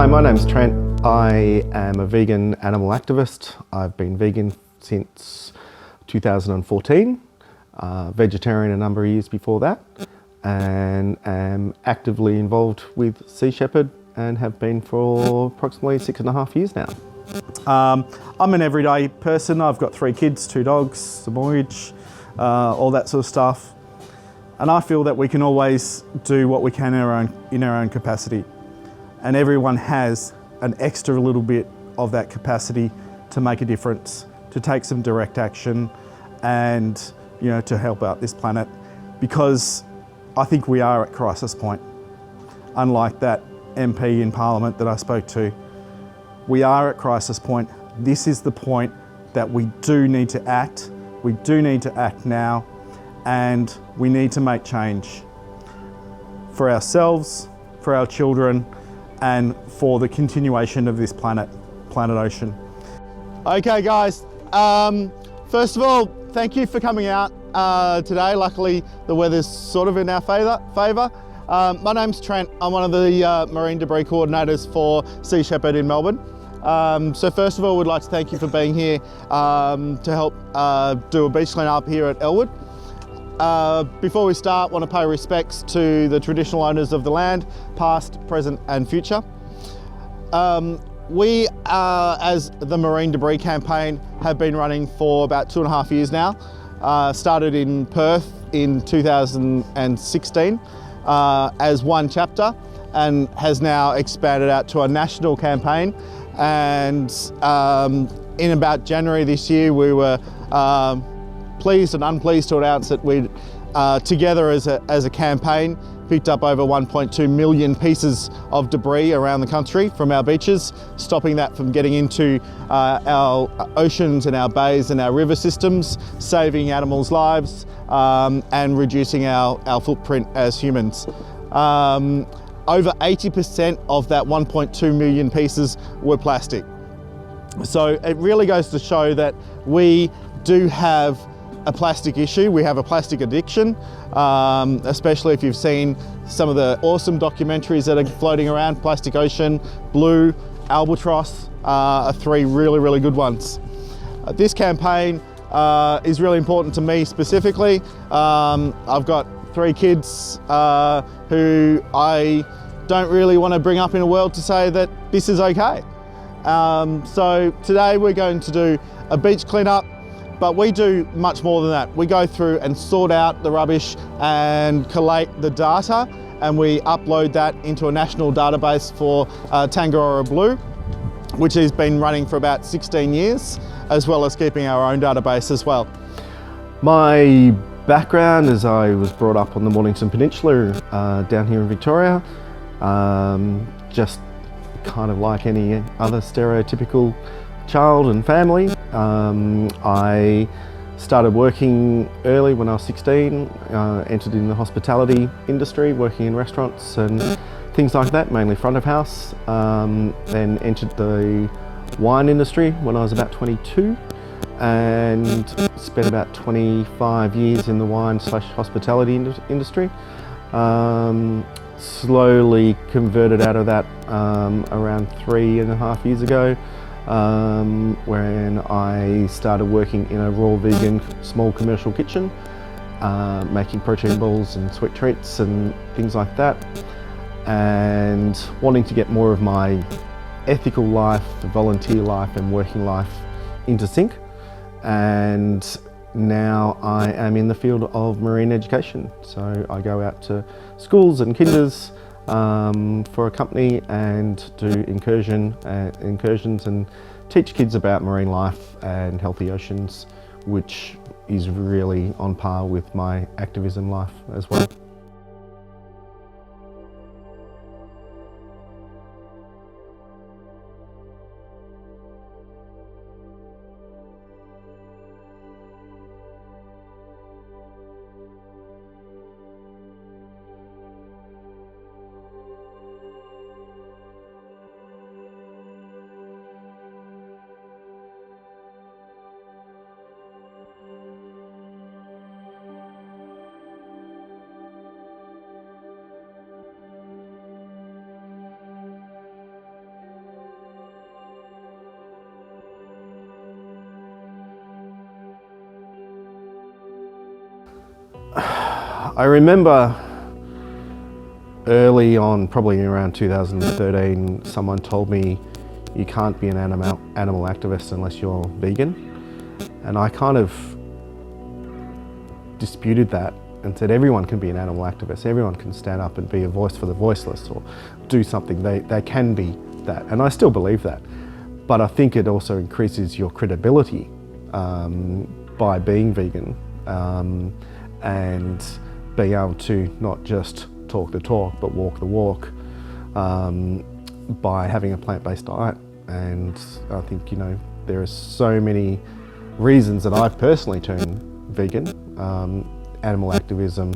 Hi, my name's Trent. I am a vegan animal activist. I've been vegan since 2014, vegetarian a number of years before that, and am actively involved with Sea Shepherd and have been for approximately 6.5 years now. I'm an everyday person. I've got 3 kids, 2 dogs, a mortgage, all that sort of stuff. And I feel that we can always do what we can in our own capacity. And everyone has an extra little bit of that capacity to make a difference, to take some direct action and, to help out this planet. Because I think we are at crisis point. Unlike that MP in Parliament that I spoke to, we are at crisis point. This is the point that we do need to act. We do need to act now, and we need to make change for ourselves, for our children, and for the continuation of this planet Ocean. Okay guys, first of all, thank you for coming out today. Luckily, the weather's sort of in our favour. My name's Trent. I'm one of the marine debris coordinators for Sea Shepherd in Melbourne. So first of all, we'd like to thank you for being here to help do a beach clean-up here at Elwood. Before we start, I want to pay respects to the traditional owners of the land, past, present and future. We, as the Marine Debris Campaign, have been running for about 2.5 years now. Started in Perth in 2016 as one chapter, and has now expanded out to a national campaign. And in about January this year, we were pleased and unpleased to announce that we, together as a campaign, picked up over 1.2 million pieces of debris around the country from our beaches, stopping that from getting into our oceans and our bays and our river systems, saving animals' lives, and reducing our footprint as humans. Over 80% of that 1.2 million pieces were plastic. So it really goes to show that we do have a plastic issue. We have a plastic addiction, especially if you've seen some of the awesome documentaries that are floating around. Plastic Ocean, Blue, Albatross are 3 really, really good ones. This campaign is really important to me specifically. I've got 3 kids who I don't really want to bring up in a world to say that this is okay. So today we're going to do a beach cleanup, but we do much more than that. We go through and sort out the rubbish and collate the data, and we upload that into a national database for Tangaroa Blue, which has been running for about 16 years, as well as keeping our own database as well. My background is I was brought up on the Mornington Peninsula down here in Victoria. Just kind of like any other stereotypical child and family. I started working early when I was 16, entered in the hospitality industry, working in restaurants and things like that, mainly front of house. Then entered the wine industry when I was about 22 and spent about 25 years in the wine/hospitality industry. Slowly converted out of that around 3.5 years ago, when I started working in a raw vegan small commercial kitchen, making protein balls and sweet treats and things like that, and wanting to get more of my ethical life, volunteer life and working life into sync. And now I am in the field of marine education. So I go out to schools and kinders for a company and do incursions and teach kids about marine life and healthy oceans, which is really on par with my activism life as well. I remember early on, probably around 2013, someone told me you can't be an animal activist unless you're vegan. And I kind of disputed that and said everyone can be an animal activist, everyone can stand up and be a voice for the voiceless or do something, they can be that. And I still believe that. But I think it also increases your credibility by being vegan and being able to not just talk the talk but walk the walk by having a plant-based diet. And I think, you know, there are so many reasons that I've personally turned vegan. Animal activism,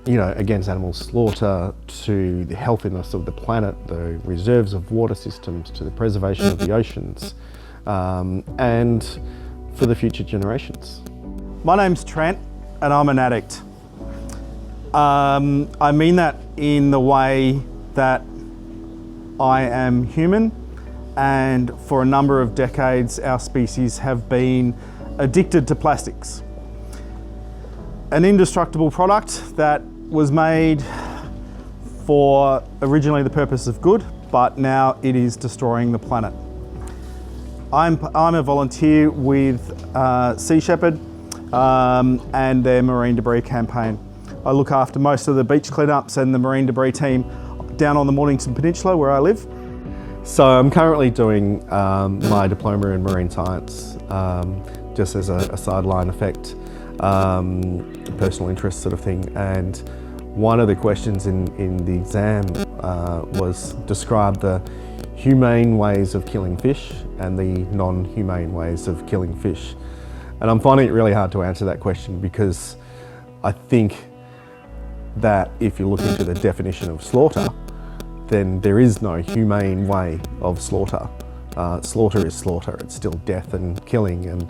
you know, against animal slaughter, to the healthiness of the planet, the reserves of water systems, to the preservation of the oceans, and for the future generations. My name's Trent and I'm an addict. I mean that in the way that I am human, and for a number of decades our species have been addicted to plastics. An indestructible product that was made for originally the purpose of good, but now it is destroying the planet. I'm a volunteer with Sea Shepherd and their marine debris campaign. I look after most of the beach cleanups and the marine debris team down on the Mornington Peninsula where I live. So I'm currently doing my diploma in marine science, just as a sideline effect, personal interest sort of thing. And one of the questions in the exam was describe the humane ways of killing fish and the non-humane ways of killing fish. And I'm finding it really hard to answer that question, because I think that if you look into the definition of slaughter, then there is no humane way of slaughter. Slaughter is slaughter, it's still death and killing and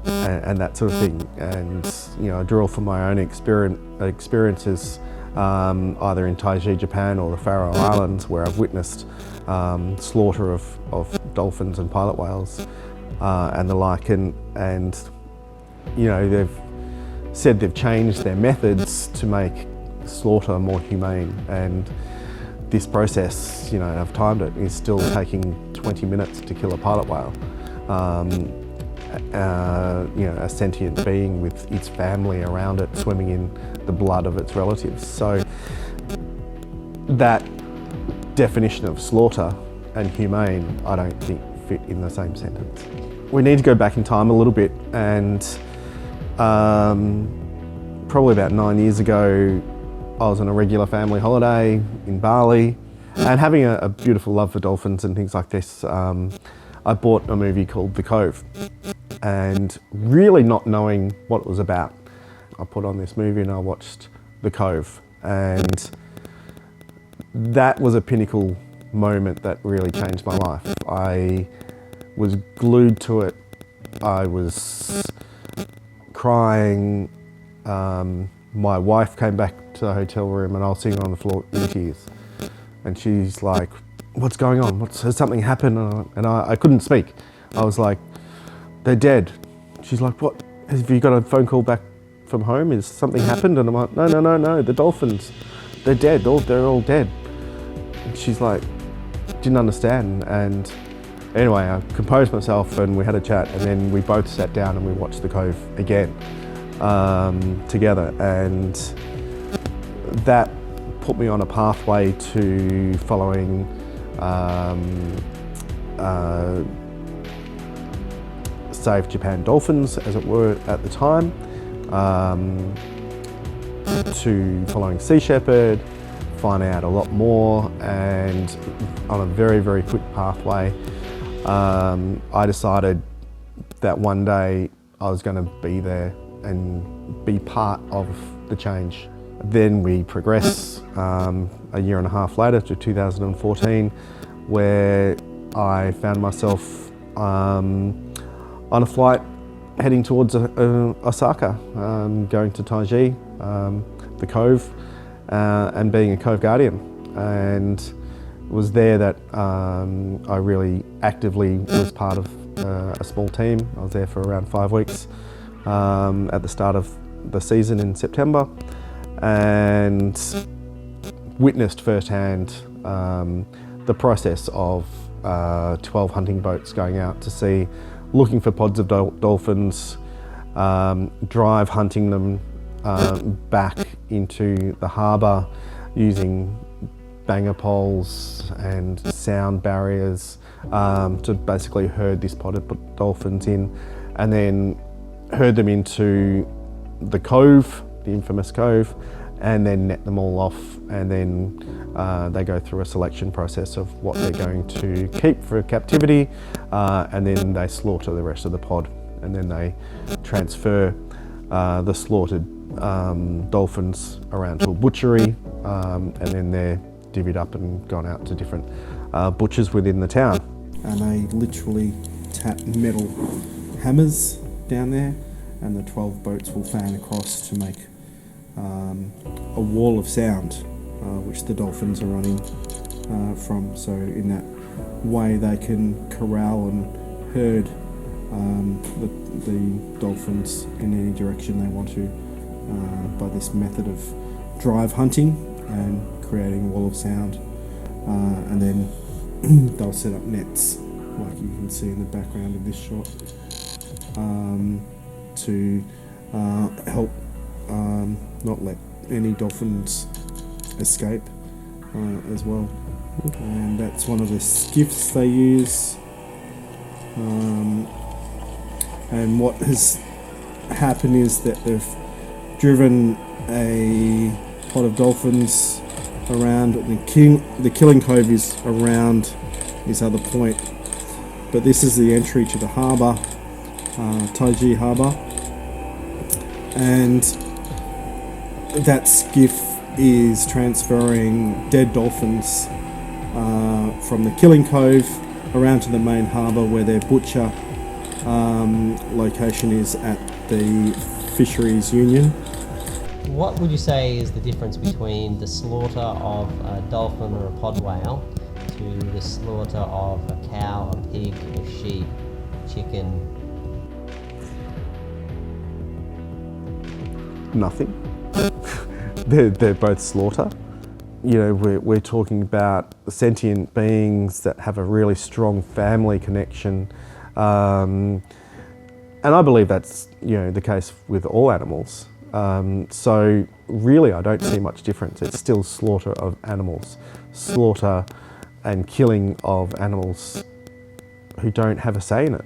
that sort of thing. And you know, I draw from my own experiences either in Taiji, Japan, or the Faroe Islands, where I've witnessed slaughter of dolphins and pilot whales and the like, and you know, they've said they've changed their methods to make slaughter more humane, and this process, you know, I've timed it, is still taking 20 minutes to kill a pilot whale. You know, a sentient being with its family around it, swimming in the blood of its relatives. So that definition of slaughter and humane, I don't think fit in the same sentence. We need to go back in time a little bit, and probably about 9 years ago, I was on a regular family holiday in Bali, and having a beautiful love for dolphins and things like this, I bought a movie called The Cove, and really not knowing what it was about, I put on this movie and I watched The Cove, and that was a pinnacle moment that really changed my life. I was glued to it. I was crying. My wife came back to the hotel room and I was sitting on the floor in tears. And she's like, "What's going on? Has something happened?" And I couldn't speak. I was like, "They're dead." She's like, "What? Have you got a phone call back from home? Has something happened?" And I'm like, No, the dolphins, they're dead, they're all dead. And she's like, didn't understand. And anyway, I composed myself and we had a chat, and then we both sat down and we watched The Cove again together, and that put me on a pathway to following Save Japan Dolphins, as it were at the time, to following Sea Shepherd, finding out a lot more, and on a very, very quick pathway, I decided that one day I was going to be there and be part of the change. Then we progress a year and a half later to 2014, where I found myself on a flight heading towards Osaka, going to Taiji, the Cove, and being a Cove Guardian. And it was there that I really actively was part of a small team. I was there for around 5 weeks at the start of the season in September and witnessed firsthand the process of 12 hunting boats going out to sea, looking for pods of dolphins, drive hunting them back into the harbour using banger poles and sound barriers to basically herd this pod of dolphins in, and then herd them into the cove, the infamous cove, and then net them all off, and then they go through a selection process of what they're going to keep for captivity, and then they slaughter the rest of the pod, and then they transfer the slaughtered dolphins around to a butchery, and then they're divvied up and gone out to different butchers within the town. And they literally tap metal hammers down there, and the 12 boats will fan across to make a wall of sound, which the dolphins are running from. So in that way they can corral and herd the dolphins in any direction they want to by this method of drive hunting and creating a wall of sound, and then they'll set up nets like you can see in the background of this shot to help not let any dolphins escape as well. And that's one of the skiffs they use. And what has happened is that they've driven a pod of dolphins around. The killing cove is around this other point, but this is the entry to the harbour, Taiji harbour, and that skiff is transferring dead dolphins from the killing cove around to the main harbour, where their butcher location is at the Fisheries Union. What would you say is the difference between the slaughter of a dolphin or a pod whale to the slaughter of a cow, a pig, a sheep, chicken? Nothing. They're both slaughter. You know, we're talking about sentient beings that have a really strong family connection, and I believe that's, you know, the case with all animals. So really I don't see much difference. It's still slaughter of animals, slaughter and killing of animals who don't have a say in it,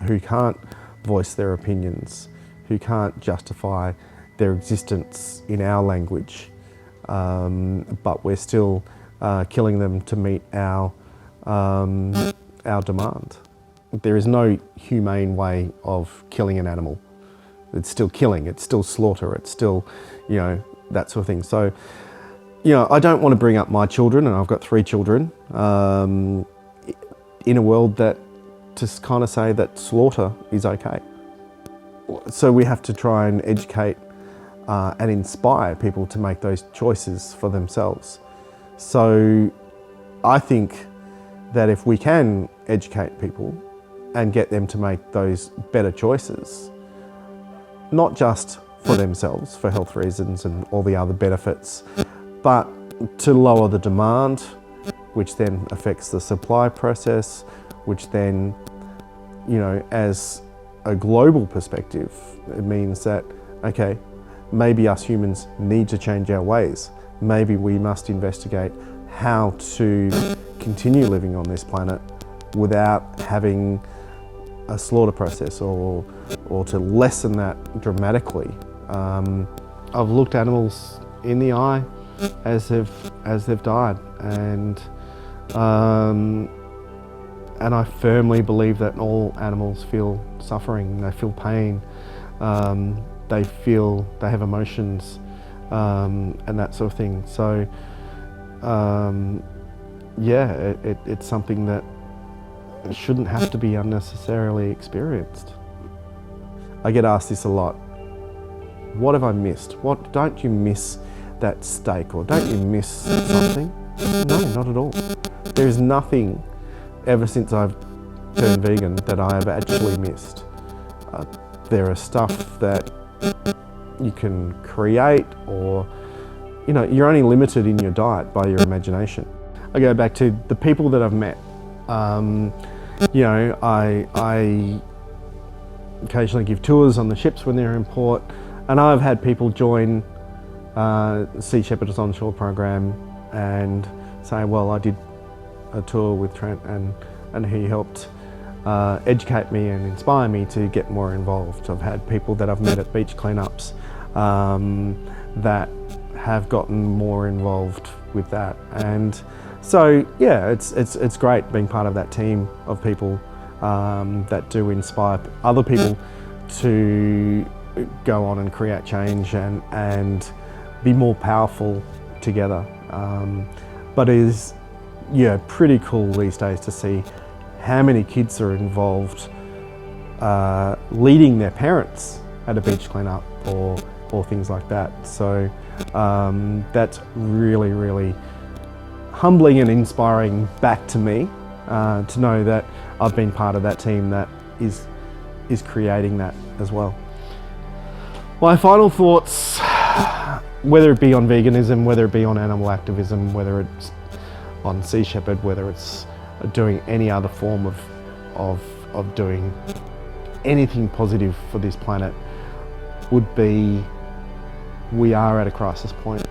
who can't voice their opinions, who can't justify their existence in our language, but we're still killing them to meet our demand. There is no humane way of killing an animal. It's still killing, it's still slaughter, it's still, you know, that sort of thing. So, you know, I don't want to bring up my children, and I've got 3 children, in a world that just kind of say that slaughter is okay. So we have to try and educate and inspire people to make those choices for themselves. So I think that if we can educate people and get them to make those better choices, not just for themselves, for health reasons and all the other benefits, but to lower the demand, which then affects the supply process, which then, you know, as a global perspective, it means that, okay, maybe us humans need to change our ways. Maybe we must investigate how to continue living on this planet without having a slaughter process, or to lessen that dramatically. I've looked animals in the eye as they've died, and I firmly believe that all animals feel suffering, they feel pain, they have emotions, and that sort of thing. So yeah, it's something that shouldn't have to be unnecessarily experienced. I get asked this a lot. What have I missed? What, don't you miss that steak, or don't you miss something? No, not at all. There is nothing ever since I've turned vegan that I have actually missed. There are stuff that you can create, or you're only limited in your diet by your imagination. I go back to the people that I've met. I occasionally give tours on the ships when they're in port, and I've had people join Sea Shepherd's onshore program and say, well, I did a tour with Trent and he helped educate me and inspire me to get more involved. I've had people that I've met at beach cleanups that have gotten more involved with that, and so yeah, it's great being part of that team of people that do inspire other people to go on and create change and be more powerful together. But it is pretty cool these days to see how many kids are involved leading their parents at a beach cleanup or things like that. So that's really, really humbling and inspiring back to me to know that I've been part of that team that is creating that as well. My final thoughts, whether it be on veganism, whether it be on animal activism, whether it's on Sea Shepherd, whether it's doing any other form of doing anything positive for this planet, would be we are at a crisis point.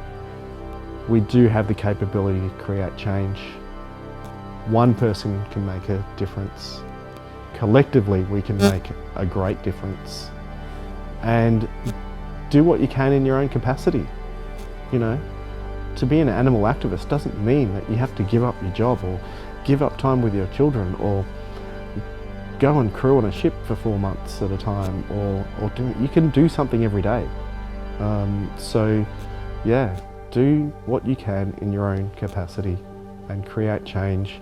We do have the capability to create change. One person can make a difference. Collectively, we can make a great difference. And do what you can in your own capacity. To be an animal activist doesn't mean that you have to give up your job or give up time with your children or go and crew on a ship for 4 months at a time, or you can do something every day. So yeah, do what you can in your own capacity and create change,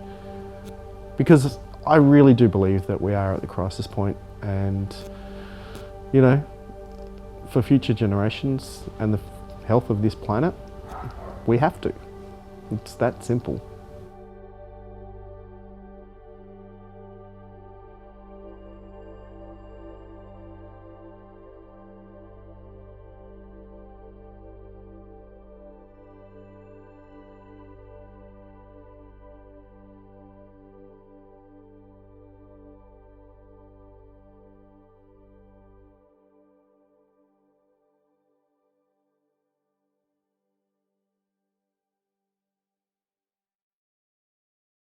because I really do believe that we are at the crisis point, and for future generations and the health of this planet, we have to. It's that simple.